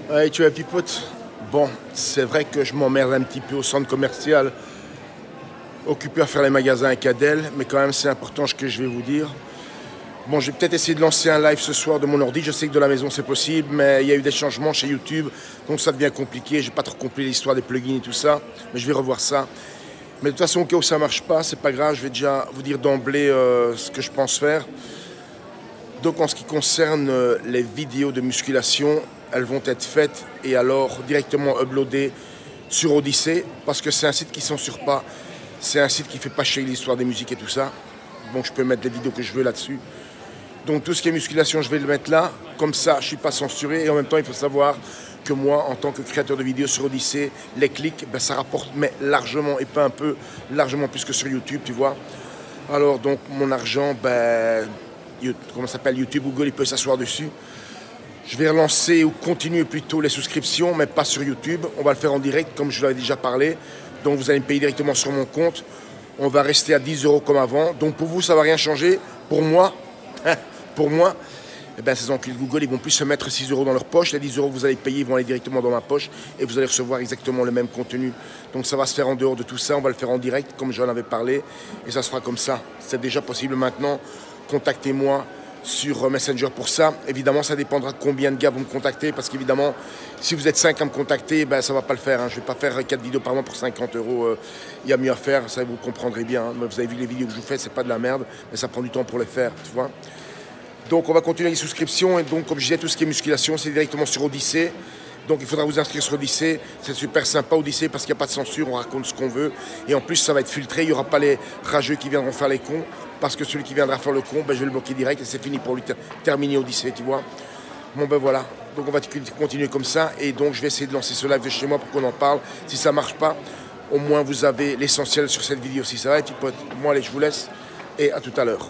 Ouais, tu es pipote. Bon, c'est vrai que je m'emmerde un petit peu au centre commercial, occupé à faire les magasins avec Adèle, mais quand même c'est important ce que je vais vous dire. Bon, je vais peut-être essayer de lancer un live ce soir de mon ordi. Je sais que de la maison c'est possible, mais il y a eu des changements chez YouTube, donc ça devient compliqué. Je n'ai pas trop compris l'histoire des plugins et tout ça, mais je vais revoir ça. Mais de toute façon, au cas où ça ne marche pas, c'est pas grave, je vais déjà vous dire d'emblée ce que je pense faire. Donc en ce qui concerne les vidéos de musculation, elles vont être faites et alors directement uploadées sur Odyssée, parce que c'est un site qui ne censure pas, c'est un site qui ne fait pas chier l'histoire des musiques et tout ça. Donc je peux mettre les vidéos que je veux là-dessus. Donc tout ce qui est musculation, je vais le mettre là, comme ça je ne suis pas censuré. Et en même temps, il faut savoir que moi, en tant que créateur de vidéos sur Odyssée, les clics, ben, ça rapporte mais largement, et pas un peu, largement plus que sur YouTube, tu vois. Alors donc mon argent, ben, comment ça s'appelle, YouTube, Google, il peut s'asseoir dessus. Je vais relancer ou continuer plutôt les souscriptions, mais pas sur YouTube. On va le faire en direct, comme je l'avais déjà parlé. Donc vous allez me payer directement sur mon compte. On va rester à 10 € comme avant. Donc pour vous, ça ne va rien changer. Pour moi, eh ben, ces enculés de Google, ils vont plus se mettre 6 € dans leur poche. Les 10 € que vous allez payer vont aller directement dans ma poche et vous allez recevoir exactement le même contenu. Donc ça va se faire en dehors de tout ça. On va le faire en direct, comme j'en avais parlé. Et ça se fera comme ça. C'est déjà possible maintenant. Contactez-moi sur Messenger pour ça. Évidemment, ça dépendra de combien de gars vont me contacter, parce qu'évidemment, si vous êtes 5 à me contacter, ben, ça ne va pas le faire. Je ne vais pas faire 4 vidéos par mois pour 50 €. Il y a mieux à faire, ça vous comprendrez bien. Vous avez vu les vidéos que je vous fais, c'est pas de la merde, mais ça prend du temps pour les faire, tu vois. Donc on va continuer les souscriptions, et donc comme je disais, tout ce qui est musculation, c'est directement sur Odyssée. Donc il faudra vous inscrire sur Odyssée. C'est super sympa Odyssée parce qu'il n'y a pas de censure, on raconte ce qu'on veut. Et en plus ça va être filtré, il n'y aura pas les rageux qui viendront faire les cons. Parce que celui qui viendra faire le con, ben, je vais le bloquer direct et c'est fini pour lui terminer Odyssée, tu vois. Bon ben voilà, donc on va continuer comme ça. Et donc je vais essayer de lancer ce live de chez moi pour qu'on en parle. Si ça ne marche pas, au moins vous avez l'essentiel sur cette vidéo. Si ça va, moi allez, je vous laisse et à tout à l'heure.